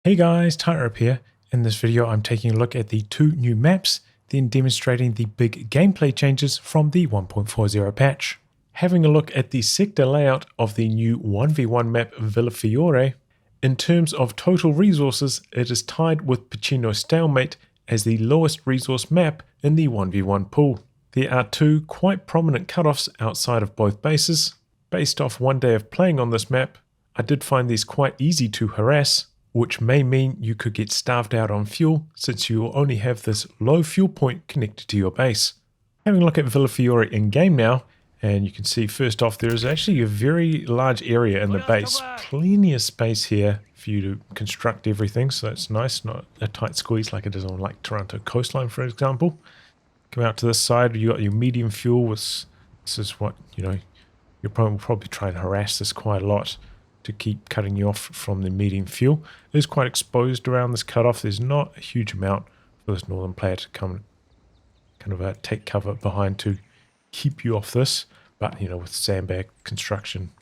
Hey guys, Tightrope here. In this video I'm taking a look at the two new maps, then demonstrating the big gameplay changes from the 1.40 patch. Having a look at the sector layout of the new 1v1 map Villa Fiore. In terms of total resources, it is tied with Pacino Stalemate as the lowest resource map in the 1v1 pool. There are two quite prominent cutoffs outside of both bases. Based off one day of playing on this map, I did find these quite easy to harass, which may mean you could get starved out on fuel since you will only have this low fuel point connected to your base. Having a look at Villa Fiore in game now, and you can see first off there is actually a very large area in the base. Plenty of space here for you to construct everything, so that's nice, not a tight squeeze like it is on like Toronto coastline for example. Come out to this side, you got your medium fuel. This is what, your opponent will probably try and harass this quite a lot to keep cutting you off from the medium fuel. It is quite exposed around this cutoff. There's not a huge amount for this northern player to come kind of take cover behind to keep you off this, but with sandbag construction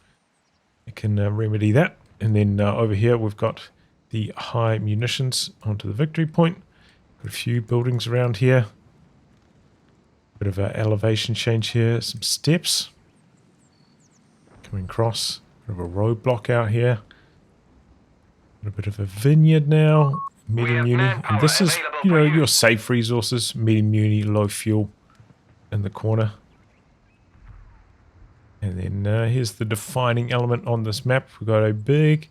it can remedy that. And then over here we've got the high munitions onto the victory point. Got a few buildings around here, bit of an elevation change here, some steps coming across. Bit of a roadblock out here. A bit of a vineyard now. Medium uni. And this is, your safe resources. Medium uni, low fuel in the corner. And then here's the defining element on this map. We've got a big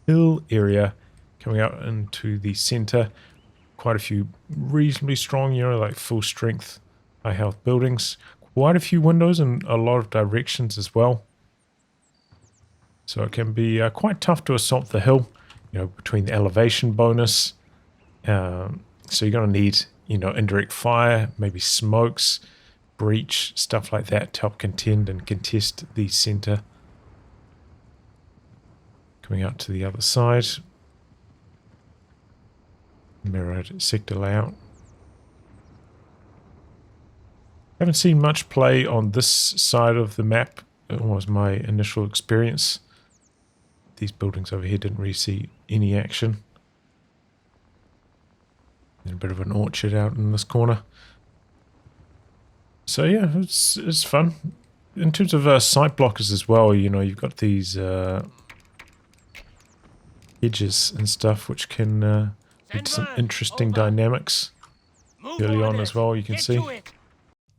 hill area coming out into the center. Quite a few reasonably strong, like full strength, high health buildings. Quite a few windows in a lot of directions as well. So it can be quite tough to assault the hill, between the elevation bonus. So you're going to need, indirect fire, maybe smokes, breach, stuff like that to help contend and contest the center. Coming out to the other side. Mirrored sector layout. Haven't seen much play on this side of the map. It was my initial experience. These buildings over here didn't really see any action. And a bit of an orchard out in this corner. So yeah, it's fun. In terms of site blockers as well, you've got these edges and stuff which can lead to some interesting dynamics early on as well, you can see.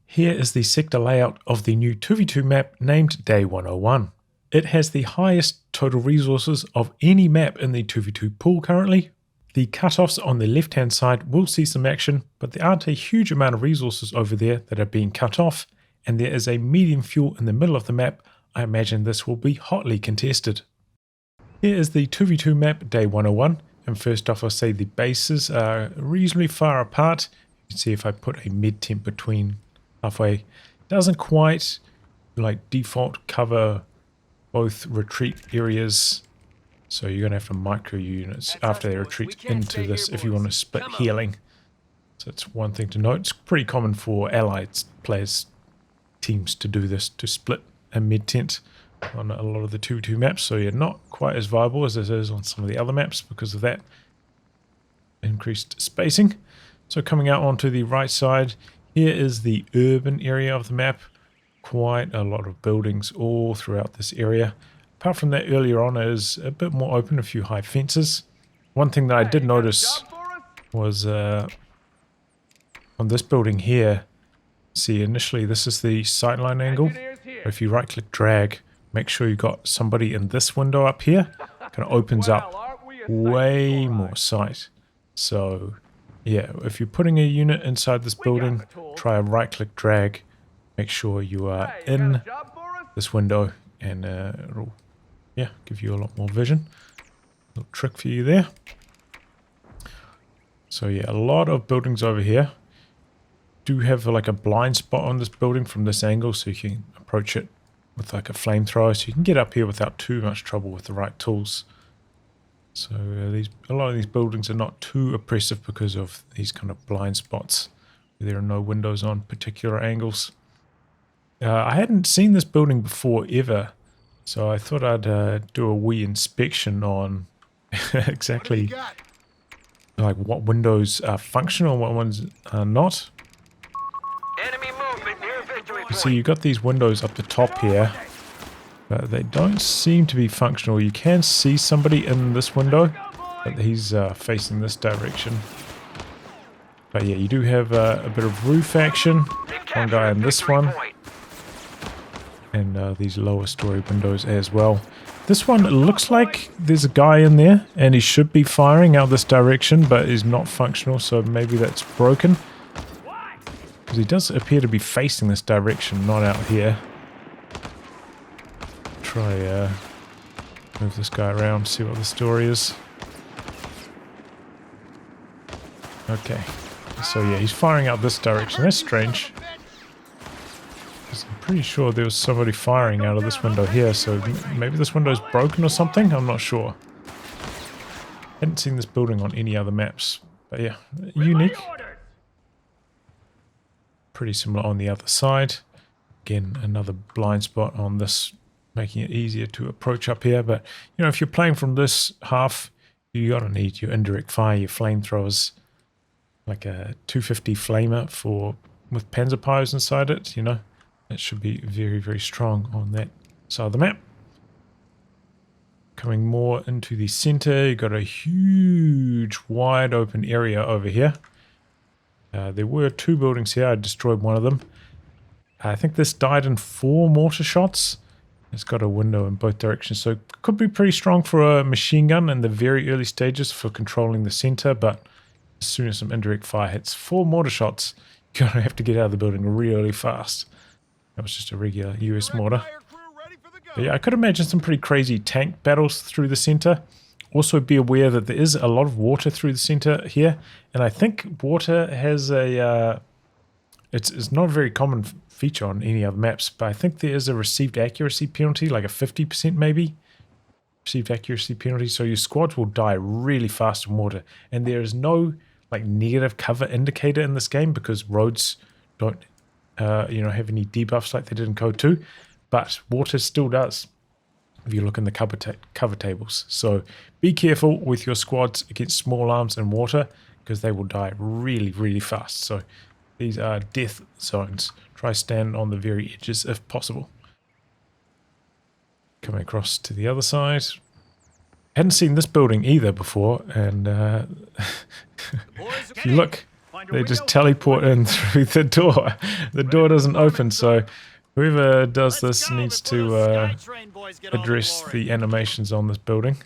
Here is the sector layout of the new 2v2 map named Day 101. It has the highest total resources of any map in the 2v2 pool currently. The cutoffs on the left hand side will see some action, but there aren't a huge amount of resources over there that are being cut off, and there is a medium fuel in the middle of the map. I imagine this will be hotly contested. Here is the 2v2 map Day 101, and first off I'll say the bases are reasonably far apart. You can see if I put a mid temp between halfway, it doesn't quite default cover both retreat areas, so you're going to have to micro units after they retreat into this if you want to split healing. So that's one thing to note. It's pretty common for allied players teams to do this, to split a mid tent on a lot of the 2v2 maps, so you're not quite as viable as it is on some of the other maps because of that increased spacing. So coming out onto the right side, here is the urban area of the map. Quite a lot of buildings all throughout this area. Apart from that, earlier on it is a bit more open, a few high fences. One thing that I did notice was on this building here, see initially this is the sightline angle. If you right click drag, make sure you got somebody in this window up here. Kind of opens up way more sight. So yeah, if you're putting a unit inside this building, try a right click drag. Make sure you are in this window and it'll give you a lot more vision. Little trick for you there. So yeah, a lot of buildings over here. Do have a blind spot on this building from this angle, so you can approach it with a flamethrower, so you can get up here without too much trouble with the right tools. So a lot of these buildings are not too oppressive because of these kind of blind spots where there are no windows on particular angles. I hadn't seen this building before ever, so I thought I'd do a wee inspection on exactly like what windows are functional and what ones are not. Enemy movement near victory point. So you got these windows up the top here, but they don't seem to be functional. You can see somebody in this window, but he's facing this direction. But yeah, you do have a bit of roof action. One guy in this one. And these lower story windows as well. This one, it looks like there's a guy in there, and he should be firing out this direction, but is not functional, so maybe that's broken. Because he does appear to be facing this direction, not out here. Try move this guy around, see what the story is. Okay, so yeah, he's firing out this direction. That's strange. I'm pretty sure there was somebody firing out of this window here, so maybe this window's broken or something? I'm not sure. Hadn't seen this building on any other maps, but yeah, unique. Pretty similar on the other side. Again, another blind spot on this, making it easier to approach up here, but you know, if you're playing from this half, you gotta need your indirect fire, your flamethrowers, like a 250 flamer with Panzerpires inside it, you know. It should be very, very strong on that side of the map. Coming more into the center, you've got a huge, wide open area over here. There were 2 buildings here. I destroyed one of them. I think this died in 4 mortar shots. It's got a window in both directions, so it could be pretty strong for a machine gun in the very early stages for controlling the center, but as soon as some indirect fire hits 4 mortar shots, you're going to have to get out of the building really fast. That was just a regular US mortar. But yeah, I could imagine some pretty crazy tank battles through the center. Also be aware that there is a lot of water through the center here. And I think water has a... It's not a very common feature on any other maps, but I think there is a received accuracy penalty, like a 50% maybe. Received accuracy penalty, so your squads will die really fast in water. And there is no like negative cover indicator in this game because roads don't... you know, have any debuffs like they did in COH3, but water still does if you look in the cover tables. So be careful with your squads against small arms and water because they will die really, really fast. So these are death zones. Try stand on the very edges if possible. Coming across to the other side. Hadn't seen this building either before, and if you look, they just teleport in through the door. The door doesn't open, so whoever does this needs to address the animations on this building.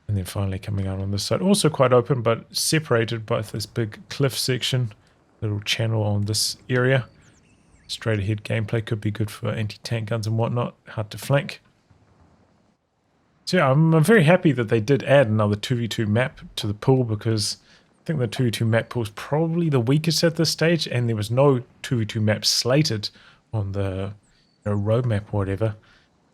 And then finally coming out on this side, also quite open, but separated by this big cliff section, little channel on this area. Straight ahead gameplay could be good for anti-tank guns and whatnot, hard to flank. So yeah, I'm very happy that they did add another 2v2 map to the pool because I think the 2v2 map pool is probably the weakest at this stage, and there was no 2v2 map slated on the roadmap or whatever.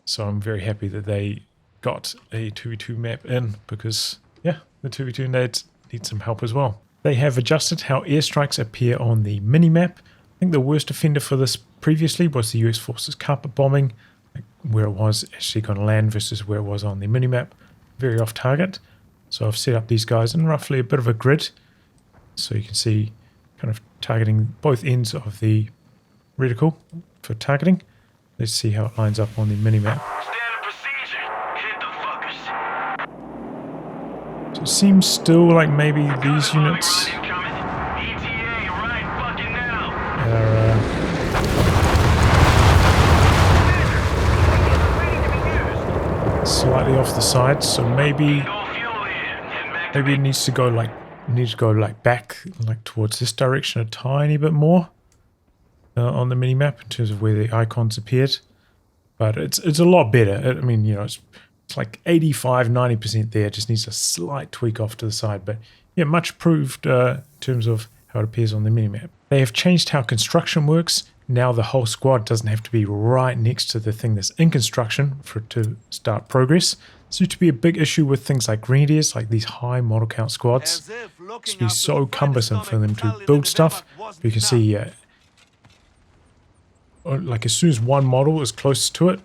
So I'm very happy that they got a 2v2 map in because, yeah, the 2v2 Grenades need some help as well. They have adjusted how airstrikes appear on the minimap. I think the worst offender for this previously was the US Forces carpet bombing, where it was actually going to land versus where it was on the minimap. Very off target. So I've set up these guys in roughly a bit of a grid. So you can see kind of targeting both ends of the reticle for targeting. Let's see how it lines up on the minimap. So it seems still like maybe these units are slightly off the side, so maybe it needs to go like back like towards this direction a tiny bit more on the minimap in terms of where the icons appeared. But it's a lot better. I mean, you know, it's like 85-90% there. It just needs a slight tweak off to the side, but yeah, much improved in terms of how it appears on the minimap. They have changed how construction works. Now the whole squad doesn't have to be right next to the thing that's in construction for it to start progress. This used to be a big issue with things like Grenadiers, like these high model count squads. It used to be so cumbersome for them to build stuff. You can see, like as soon as one model is close to it,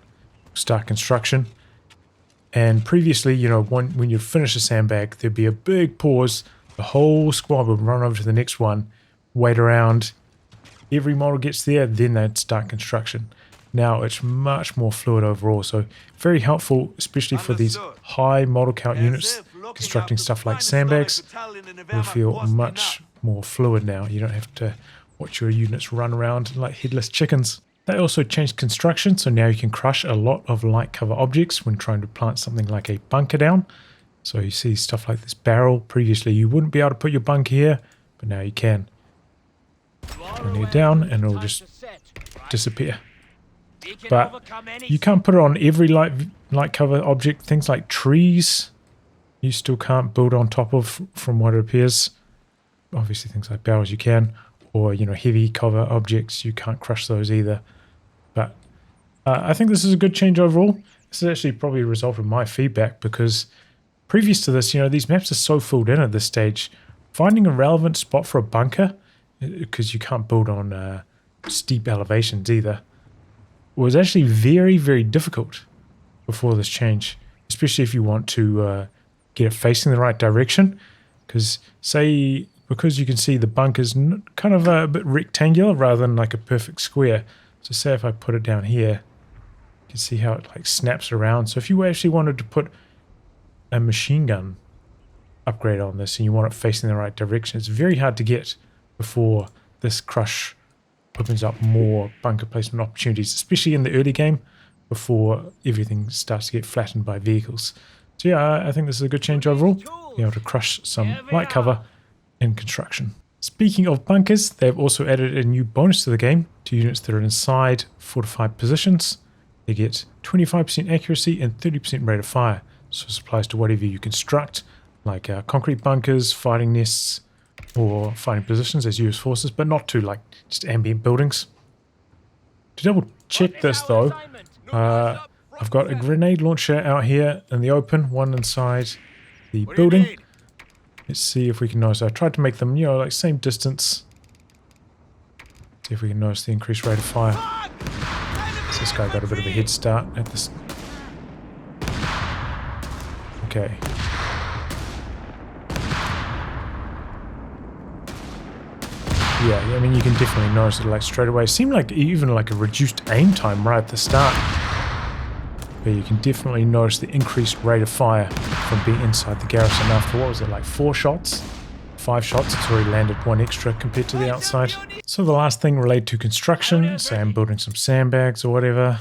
start construction. And previously, you know, when you'd finish a sandbag, there'd be a big pause. The whole squad would run over to the next one, wait around. Every model gets there, then they'd start construction. Now it's much more fluid overall, so very helpful, especially for these high model count units. Constructing stuff like sandbags will feel much more fluid now. You don't have to watch your units run around like headless chickens. They also changed construction, so now you can crush a lot of light cover objects when trying to plant something like a bunker down. So you see stuff like this barrel. Previously you wouldn't be able to put your bunker here, but now you can. Turn it down and it'll just disappear. But you can't put it on every light cover object. Things like trees, you still can't build on top of, from what it appears. Obviously things like barrels you can, or you know, heavy cover objects, you can't crush those either. But I think this is a good change overall. This is actually probably a result of my feedback, because previous to this, you know, these maps are so filled in at this stage. Finding a relevant spot for a bunker, because you can't build on steep elevations either, was actually very, very difficult before this change, especially if you want to get it facing the right direction. Because because you can see the bunker's kind of a bit rectangular rather than like a perfect square. So say if I put it down here, you can see how it like snaps around. So if you actually wanted to put a machine gun upgrade on this and you want it facing the right direction, it's very hard to get before this crush opens up more bunker placement opportunities, especially in the early game before everything starts to get flattened by vehicles. So yeah, I think this is a good change overall. Be able to crush some light cover in construction. Speaking of bunkers, they've also added a new bonus to the game to units that are inside fortified positions. They get 25% accuracy and 30% rate of fire. So this applies to whatever you construct, like concrete bunkers, fighting nests, or fighting positions as US forces, but not to like just ambient buildings. To double check this though, I've got a grenade launcher out here in the open, one inside the building. Let's see if we can notice. I tried to make them, you know, like same distance. See if we can notice the increased rate of fire. So this guy got a bit of a head start at this. Okay. Yeah, I mean, you can definitely notice it like straight away. It seemed like even like a reduced aim time right at the start. But you can definitely notice the increased rate of fire from being inside the garrison. After, what was it, like 4 shots? 5 shots, it's already landed 1 extra compared to the outside. So the last thing related to construction, say I'm building some sandbags or whatever.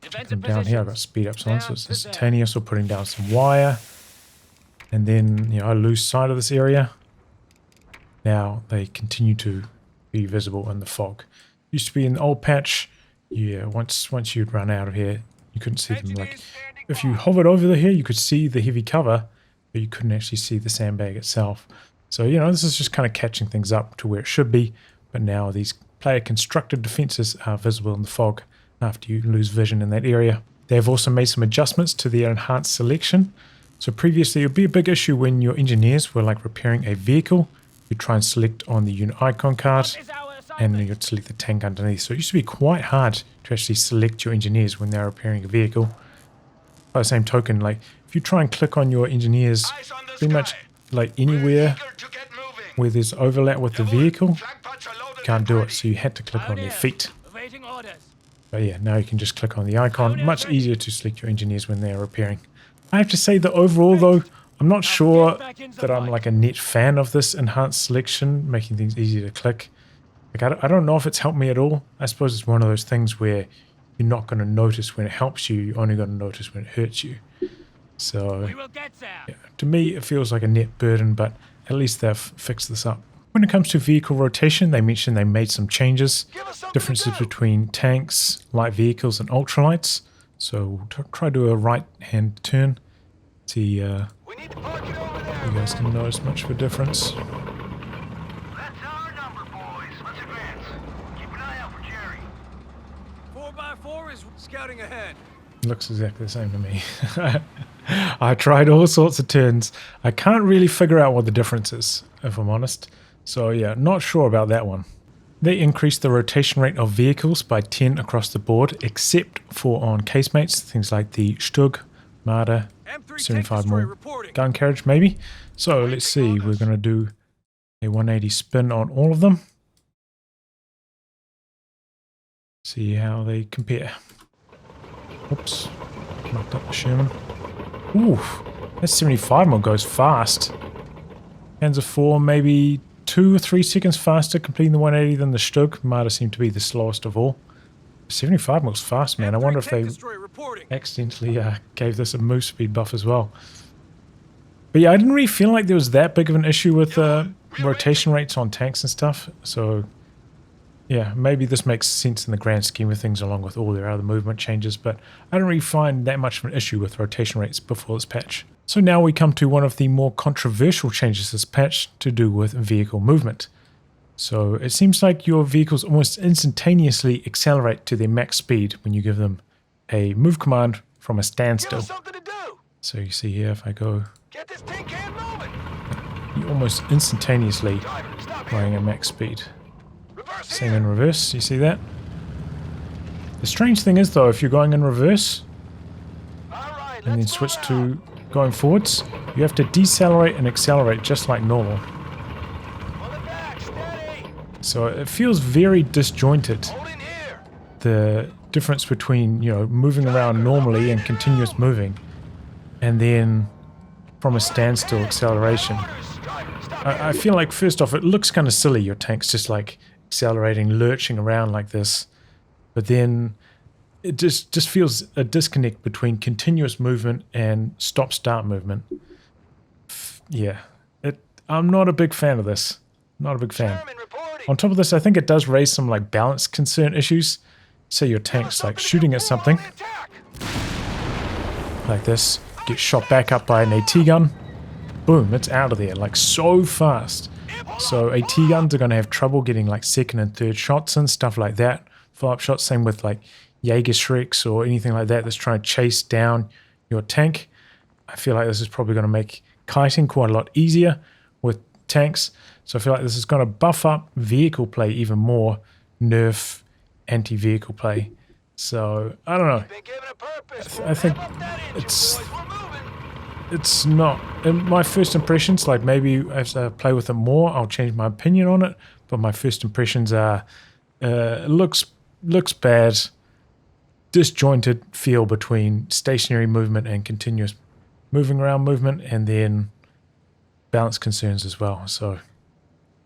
Put them down here, I've got speed ups on, so it's instantaneous, or putting down some wire. And then, you know, I lose sight of this area. Now they continue to be visible in the fog. Used to be in the old patch, yeah, once you'd run out of here, you couldn't see them. Like, if you hovered over here, you could see the heavy cover, but you couldn't actually see the sandbag itself. So, you know, this is just kind of catching things up to where it should be, but now these player-constructed defenses are visible in the fog after you lose vision in that area. They have also made some adjustments to their enhanced selection. So previously, it would be a big issue when your engineers were like repairing a vehicle. You'd try and select on the unit icon card, and then you'd select the tank underneath. So it used to be quite hard to actually select your engineers when they're repairing a vehicle. By the same token, like if you try and click on your engineers pretty much like anywhere where there's overlap with the vehicle, you can't do it. So you had to click on their feet. But yeah, now you can just click on the icon. Much easier to select your engineers when they're repairing. I have to say that overall though, I'm not sure that I'm like a net fan of this enhanced selection, making things easier to click. Like I don't know if it's helped me at all. I suppose it's one of those things where you're not going to notice when it helps you, you're only going to notice when it hurts you. So yeah, to me it feels like a net burden, but at least they've fixed this up. When it comes to vehicle rotation, they mentioned they made some changes. Differences between tanks, light vehicles and ultralights. So we'll try to do a right hand turn. See you guys can notice much of a difference. That's our number, boys. Let's advance. Keep an eye out for Jerry. 4x4 is scouting ahead. Looks exactly the same to me. I tried all sorts of turns. I can't really figure out what the difference is, if I'm honest. So yeah, not sure about that one. They increased the rotation rate of vehicles by 10 across the board, except for on casemates, things like the Stug, Marder M3 75 tank destroyer more reporting. gun carriage maybe. So let's see, we're going to do a 180 spin on all of them. See how they compare. Oops, knocked up the Sherman. Ooh, that 75 more goes fast. Panzer 4 maybe 2 or 3 seconds faster completing the 180 than the Stug. Marder seemed to be the slowest of all. 75 moves fast, man. I wonder if they accidentally gave this a move speed buff as well. But yeah, I didn't really feel like there was that big of an issue with rotation rates on tanks and stuff. So yeah, maybe this makes sense in the grand scheme of things along with all their other movement changes, but I don't really find that much of an issue with rotation rates before this patch. So now we come to one of the more controversial changes this patch to do with vehicle movement. So it seems like your vehicles almost instantaneously accelerate to their max speed when you give them a move command from a standstill. So you see here, if I go, you almost instantaneously going at max speed. Same in reverse, you see that? The strange thing is though, if you're going in reverse and then switch to going forwards, you have to decelerate and accelerate just like normal. So it feels very disjointed, the difference between, you know, moving around normally and continuous moving, and then from a standstill acceleration. I feel like first off it looks kind of silly, your tank's just like accelerating, lurching around like this, but then it just feels a disconnect between continuous movement and stop-start movement. Yeah, I'm not a big fan of this. Not a big fan. On top of this, I think it does raise some like balance concern issues. Say your tank's like shooting at something like this, get shot back up by an AT gun, boom, it's out of there like so fast. So AT guns are going to have trouble getting like second and third shots and stuff like that. Follow-up shots, same with like Airstrikes or anything like that that's trying to chase down your tank. I feel like this is probably going to make kiting quite a lot easier with tanks. So I feel like this is going to buff up vehicle play even more, nerf anti-vehicle play. So I don't know. I think it's not, in my first impressions, like maybe as I play with it more, I'll change my opinion on it. But my first impressions are, it looks bad, disjointed feel between stationary movement and continuous moving around movement, and then balance concerns as well. So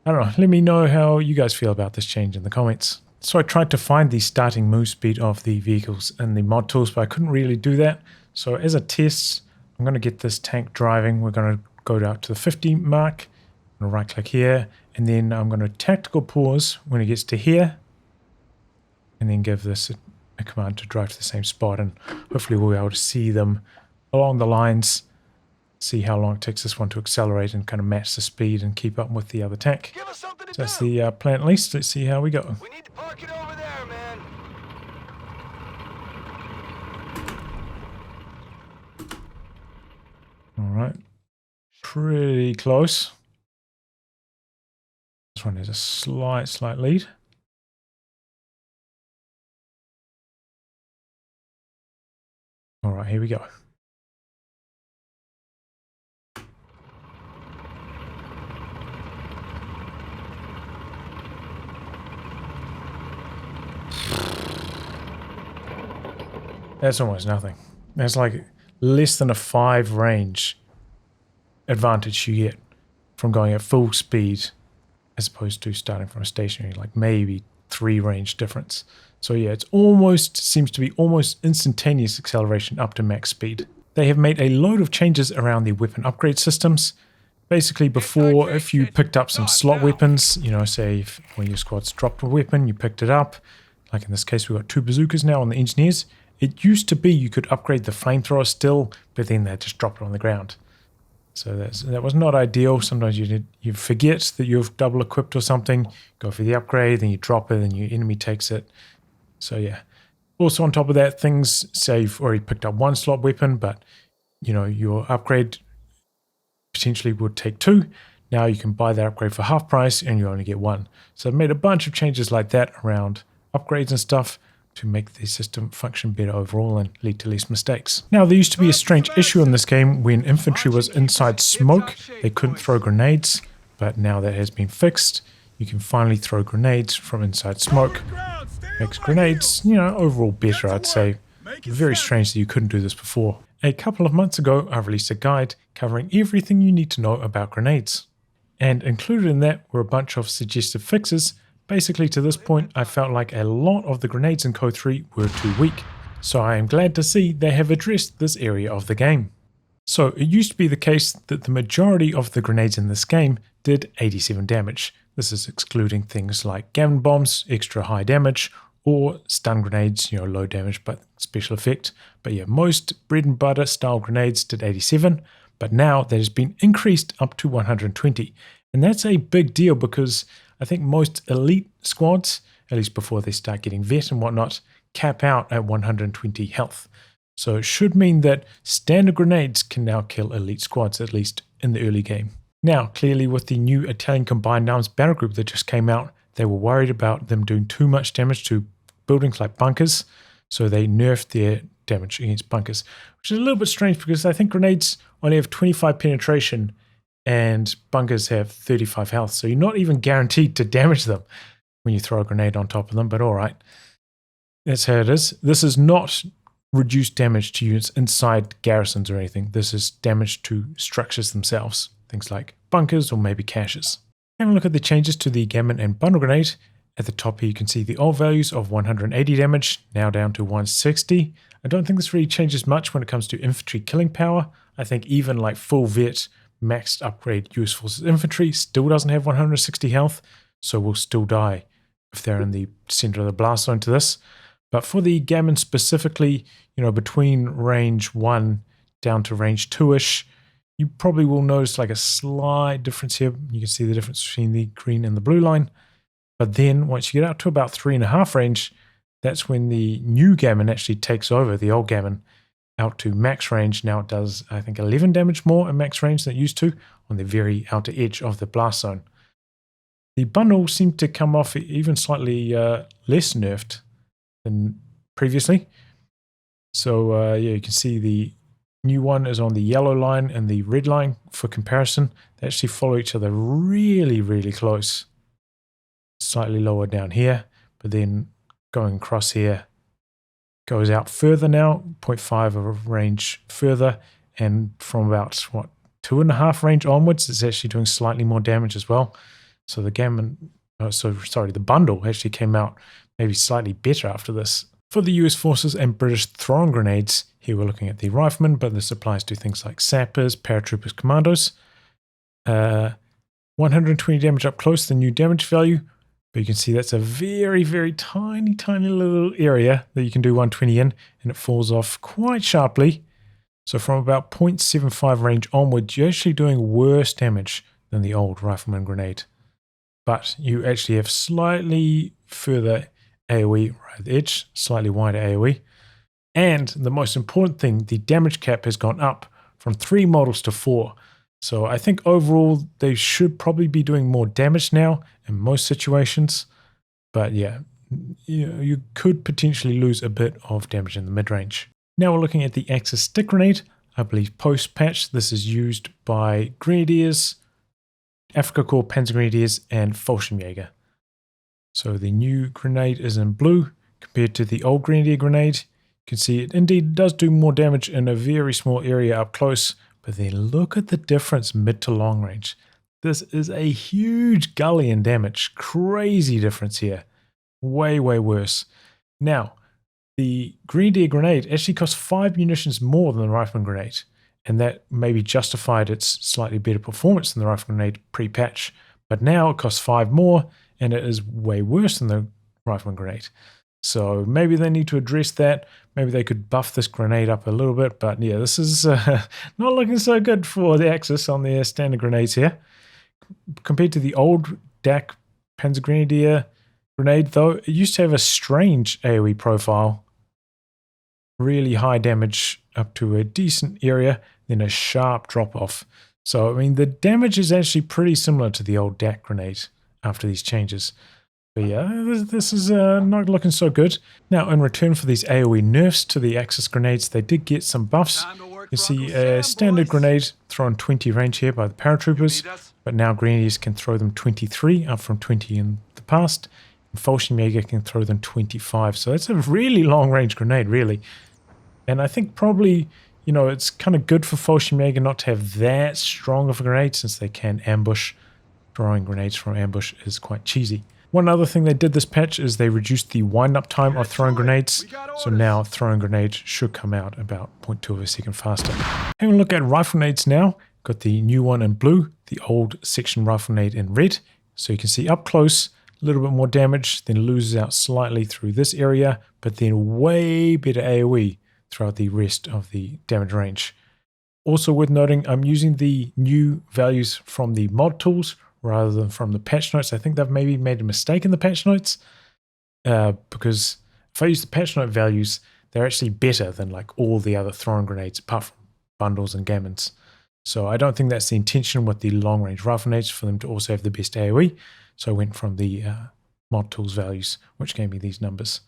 I don't know, let me know how you guys feel about this change in the comments. So I tried to find the starting move speed of the vehicles in the mod tools, but I couldn't really do that. So as a test, I'm going to get this tank driving. We're going to go out to the 50 mark. I'm going to right click here, and then I'm going to tactical pause when it gets to here, and then give this a command to drive to the same spot, and hopefully we'll be able to see them along the lines, see how long it takes this one to accelerate and kind of match the speed and keep up with the other tank. So that's the plan at least. Let's see how we go. We need to park it over there, man. Alright. Pretty close. This one has a slight lead. Alright, here we go. That's almost nothing. That's like less than a 5 range advantage you get from going at full speed as opposed to starting from a stationary, like maybe 3 range difference. So yeah, it's almost, seems to be almost instantaneous acceleration up to max speed. They have made a load of changes around the weapon upgrade systems. Basically before, if you picked up some slot weapons, you know, say if when your squad's dropped a weapon, you picked it up. Like in this case, we've got 2 bazookas now on the engineers. It used to be you could upgrade the flamethrower still, but then they just drop it on the ground. So that was not ideal. Sometimes you forget that you've double equipped or something, go for the upgrade, then you drop it, and your enemy takes it. So yeah. Also on top of that, things say you've already picked up 1 slot weapon, but you know your upgrade potentially would take 2. Now you can buy that upgrade for half price, and you only get 1. So I've made a bunch of changes like that around upgrades and stuff. to make the system function better overall and lead to less mistakes. Now, there used to be a strange issue in this game when infantry was inside smoke. They couldn't throw grenades, but now that has been fixed. You can finally throw grenades from inside smoke. Makes grenades, you know, overall better, I'd say. Very strange that you couldn't do this before. A couple of months ago, I released a guide covering everything you need to know about grenades. And included in that were a bunch of suggested fixes. Basically, to this point, I felt like a lot of the grenades in COH3 were too weak. So I am glad to see they have addressed this area of the game. So it used to be the case that the majority of the grenades in this game did 87 damage. This is excluding things like Gammon bombs, extra high damage, or stun grenades, you know, low damage but special effect. But yeah, most bread and butter style grenades did 87, but now that has been increased up to 120. And that's a big deal because I think most elite squads, at least before they start getting vet and whatnot, cap out at 120 health. So it should mean that standard grenades can now kill elite squads, at least in the early game. Now, clearly with the new Italian Combined Arms battle group that just came out, they were worried about them doing too much damage to buildings like bunkers, so they nerfed their damage against bunkers, which is a little bit strange because I think grenades only have 25 penetration and bunkers have 35 health, so you're not even guaranteed to damage them when you throw a grenade on top of them, but alright. That's how it is. This is not reduced damage to units inside garrisons or anything. This is damage to structures themselves, things like bunkers or maybe caches. Having a look at the changes to the Gammon and Bundle Grenade. At the top here you can see the old values of 180 damage, now down to 160. I don't think this really changes much when it comes to infantry killing power. I think even like full vet, maxed upgrade US Forces infantry still doesn't have 160 health, so will still die if they're in the center of the blast zone to this. But for the Gammon specifically, you know, between range 1 down to range 2-ish, you probably will notice like a slight difference here. You can see the difference between the green and the blue line. But then once you get out to about 3.5 range, that's when the new Gammon actually takes over the old Gammon out to max range. Now it does, I think, 11 damage more in max range than it used to on the very outer edge of the blast zone. The bundle seemed to come off even slightly less nerfed than previously. So yeah, you can see the new one is on the yellow line and the red line for comparison. They actually follow each other really, really close. Slightly lower down here, but then going across here goes out further now, 0.5 of range further, and from about, what, 2.5 range onwards, it's actually doing slightly more damage as well. So the Gammon, the bundle actually came out maybe slightly better after this. For the US Forces and British throwing grenades, here we're looking at the riflemen, but this applies to things like sappers, paratroopers, commandos. 120 damage up close, the new damage value. But you can see that's a very, very tiny, tiny little area that you can do 120 in, and it falls off quite sharply. So from about 0.75 range onwards, you're actually doing worse damage than the old rifleman grenade. But you actually have slightly further AoE right at the edge, slightly wider AoE. And the most important thing, the damage cap has gone up from 3 models to 4. So I think overall they should probably be doing more damage now in most situations. But yeah, you could potentially lose a bit of damage in the mid-range. Now we're looking at the Axis Stick Grenade. I believe post-patch this is used by Grenadiers, Afrika Korps Panzergrenadiers, and Fallschirmjäger. So the new grenade is in blue compared to the old Grenadier grenade. You can see it indeed does do more damage in a very small area up close. But then look at the difference mid to long range. This is a huge gully in damage. Crazy difference here. Way, way worse. Now, the Grenadier grenade actually costs 5 munitions more than the rifleman grenade. And that maybe justified its slightly better performance than the rifleman grenade pre-patch. But now it costs 5 more and it is way worse than the rifleman grenade. So maybe they need to address that. Maybe they could buff this grenade up a little bit. But yeah, this is not looking so good for the Axis on their standard grenades here. Compared to the old DAC Panzergrenadier grenade, though, it used to have a strange AoE profile. Really high damage up to a decent area, then a sharp drop off. So, I mean, the damage is actually pretty similar to the old DAC grenade after these changes. But yeah, this is not looking so good. Now, in return for these AoE nerfs to the Axis grenades, they did get some buffs. You see a standard grenade thrown 20 range here by the paratroopers, but now Grenadiers can throw them 23, up from 20 in the past. And Fallschirmjäger can throw them 25, so that's a really long range grenade, really. And I think probably, you know, it's kind of good for Fallschirmjäger not to have that strong of a grenade, since they can ambush. Throwing grenades from ambush is quite cheesy. One other thing they did this patch is they reduced the wind-up time of throwing grenades, so now throwing grenades should come out about 0.2 of a second faster. Having a look at rifle nades now, got the new one in blue, the old section rifle nade in red, so you can see up close, a little bit more damage, then loses out slightly through this area, but then way better AoE throughout the rest of the damage range. Also worth noting, I'm using the new values from the mod tools, rather than from the patch notes. I think they've maybe made a mistake in the patch notes, because if I use the patch note values, they're actually better than like all the other throwing grenades apart from bundles and gammons. So I don't think that's the intention with the long range rifle nades, for them to also have the best AoE. So I went from the mod tools values, which gave me these numbers.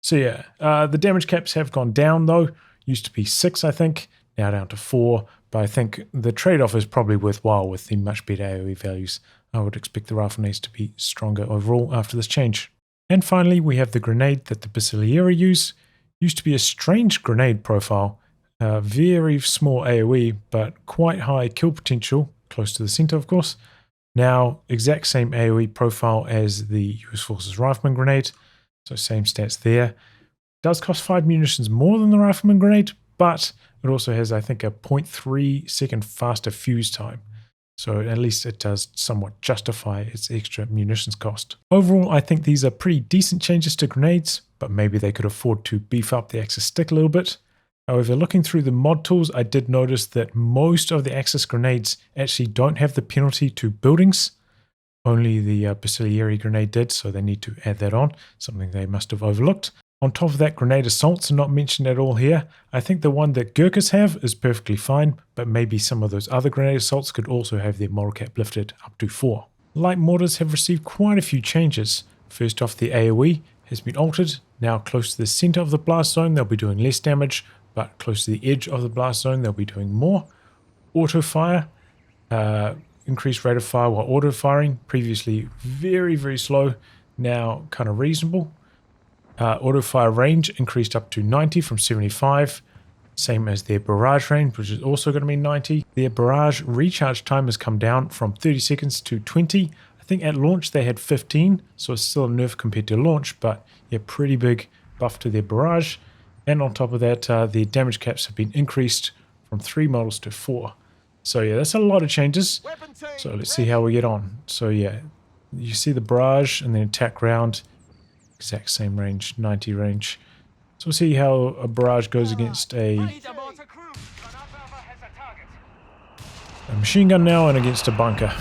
So yeah, the damage caps have gone down though. Used to be 6, I think, now down to 4. But I think the trade-off is probably worthwhile with the much better AoE values. I would expect the rifle nades to be stronger overall after this change. And finally, we have the grenade that the Bersaglieri use. Used to be a strange grenade profile. Very small AoE, but quite high kill potential, close to the center of course. Now, exact same AoE profile as the US Forces Rifleman Grenade, so same stats there. Does cost 5 munitions more than the Rifleman Grenade, but it also has, I think, a 0.3 second faster fuse time. So at least it does somewhat justify its extra munitions cost. Overall, I think these are pretty decent changes to grenades, but maybe they could afford to beef up the Axis stick a little bit. However, looking through the mod tools, I did notice that most of the Axis grenades actually don't have the penalty to buildings. Only the Bersaglieri Grenade did, so they need to add that on, something they must have overlooked. On top of that, grenade assaults are not mentioned at all here. I think the one that Gurkhas have is perfectly fine, but maybe some of those other grenade assaults could also have their model cap lifted up to 4. Light mortars have received quite a few changes. First off, the AoE has been altered. Now close to the center of the blast zone, they'll be doing less damage, but close to the edge of the blast zone, they'll be doing more. Auto fire, increased rate of fire while auto firing, previously very, very slow, now kind of reasonable. Auto fire range increased up to 90 from 75, same as their barrage range, which is also going to be 90. Their barrage recharge time has come down from 30 seconds to 20. I think at launch they had 15, so it's still a nerf compared to launch, but yeah, pretty big buff to their barrage. And on top of that, their damage caps have been increased from 3 models to 4. So yeah, that's a lot of changes. So let's see how we get on. So yeah, you see the barrage and then attack round. Exact same range, 90 range. So we'll see how a barrage goes against a machine gun now and against a bunker.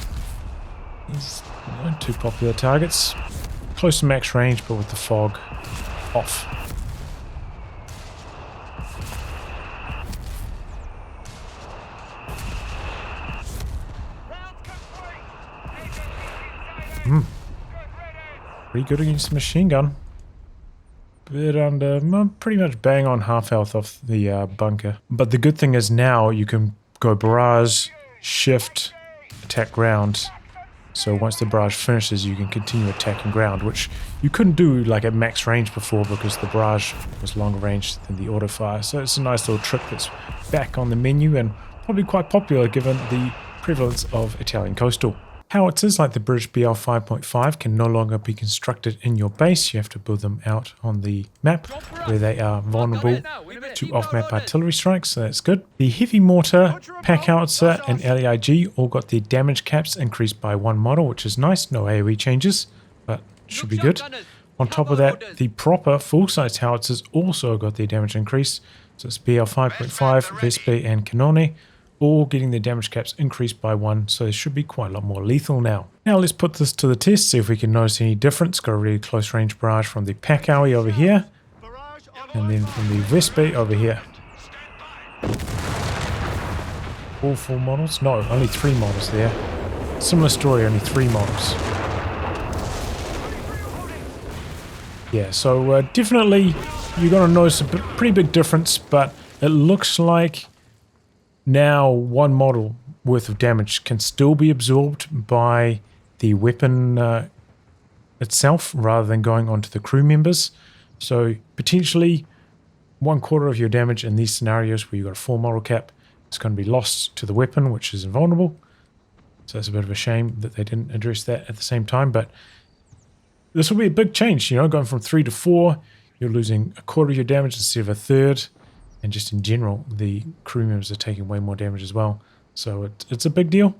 These aren't too popular targets. Close to max range, but with the fog off. Pretty good against the machine gun. Bit under, pretty much bang on half health off the bunker. But the good thing is now you can go barrage, shift, attack ground. So once the barrage finishes, you can continue attacking ground, which you couldn't do like at max range before because the barrage was longer range than the auto fire. So it's a nice little trick that's back on the menu and probably quite popular given the prevalence of Italian coastal. Howitzers like the British BL 5.5 can no longer be constructed in your base. You have to build them out on the map where they are vulnerable to off-map artillery strikes, so that's good. The heavy mortar, pack howitzer and LEIG all got their damage caps increased by 1 model, which is nice. No AoE changes, but should be good. On top of that, the proper full-size howitzers also got their damage increase. So it's BL 5.5, Vespe and Cannone, all getting their damage caps increased by 1, so they should be quite a lot more lethal now. Now let's put this to the test, see if we can notice any difference. Got a really close range barrage from the pack howie over here, and then from the Vespe over here. All 4 models? No, only 3 models there. Similar story, only 3 models. Yeah, so definitely you're going to notice a pretty big difference, but it looks like now one model worth of damage can still be absorbed by the weapon itself rather than going onto the crew members. So potentially 1/4 of your damage in these scenarios where you've got a 4 model cap is going to be lost to the weapon, which is invulnerable. So it's a bit of a shame that they didn't address that at the same time, but this will be a big change, you know, going from 3 to 4, you're losing 1/4 of your damage instead of 1/3, and just in general, the crew members are taking way more damage as well. So it's a big deal.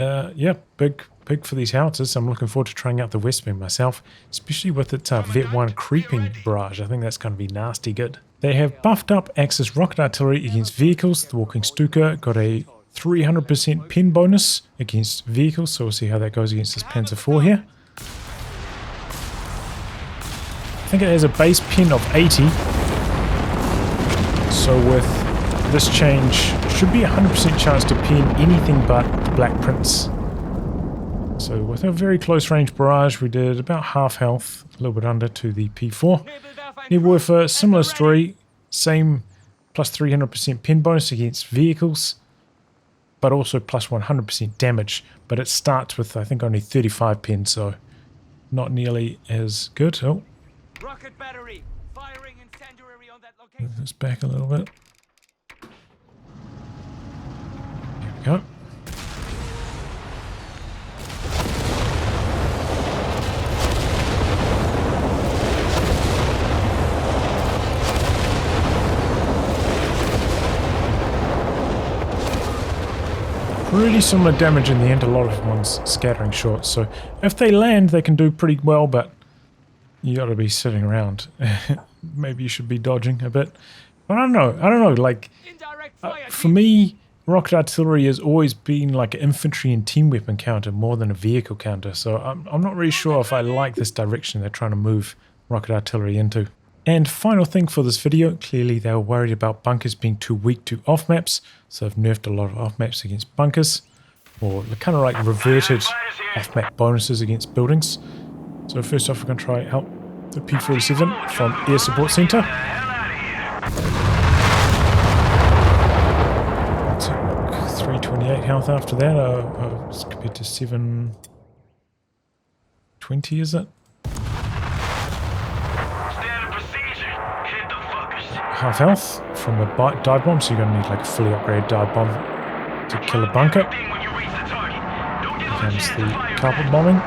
Yeah, big for these howitzers. I'm looking forward to trying out the Westwing myself, especially with its Vet 1 creeping barrage. I think that's going to be nasty good. They have buffed up Axis rocket artillery against vehicles. The Walking Stuka got a 300% pin bonus against vehicles, so we'll see how that goes against this Panzer IV here. I think it has a base pin of 80, so with this change, should be a 100% chance to pin anything but the Black Prince. So with a very close range barrage, we did about half health, a little bit under to the P4. Nebelwerfer, similar story, same plus 300% pin bonus against vehicles, but also plus 100% damage. But it starts with, I think, only 35 pin, so not nearly as good. Oh. Rocket battery firing incendiary on that location. Move this back a little bit. There we go. Really similar damage in the end, a lot of ones scattering shots, so if they land they can do pretty well, but you gotta be sitting around. Maybe you should be dodging a bit. But I don't know, like, for me, rocket artillery has always been like an infantry and team weapon counter more than a vehicle counter, so I'm not really sure if I like this direction they're trying to move rocket artillery into. And final thing for this video, clearly they were worried about bunkers being too weak to off-maps, so they've nerfed a lot of off-maps against bunkers, or kind of like reverted off-map bonuses against buildings. So first off, we're going to try out the P47 from Air Support Center. Took 328 health after that, compared to 720, is it? Half health from a dive bomb, so you're going to need like a fully upgraded dive bomb to kill a bunker. Here comes the carpet bombing.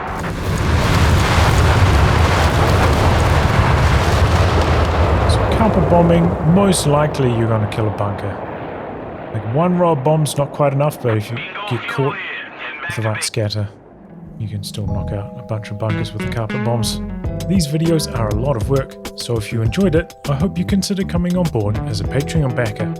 So carpet bombing, most likely you're going to kill a bunker. Like one row of bombs, not quite enough, but if you get caught with the right scatter, you can still knock out a bunch of bunkers with the carpet bombs. These videos are a lot of work, so if you enjoyed it, I hope you consider coming on board as a Patreon backer.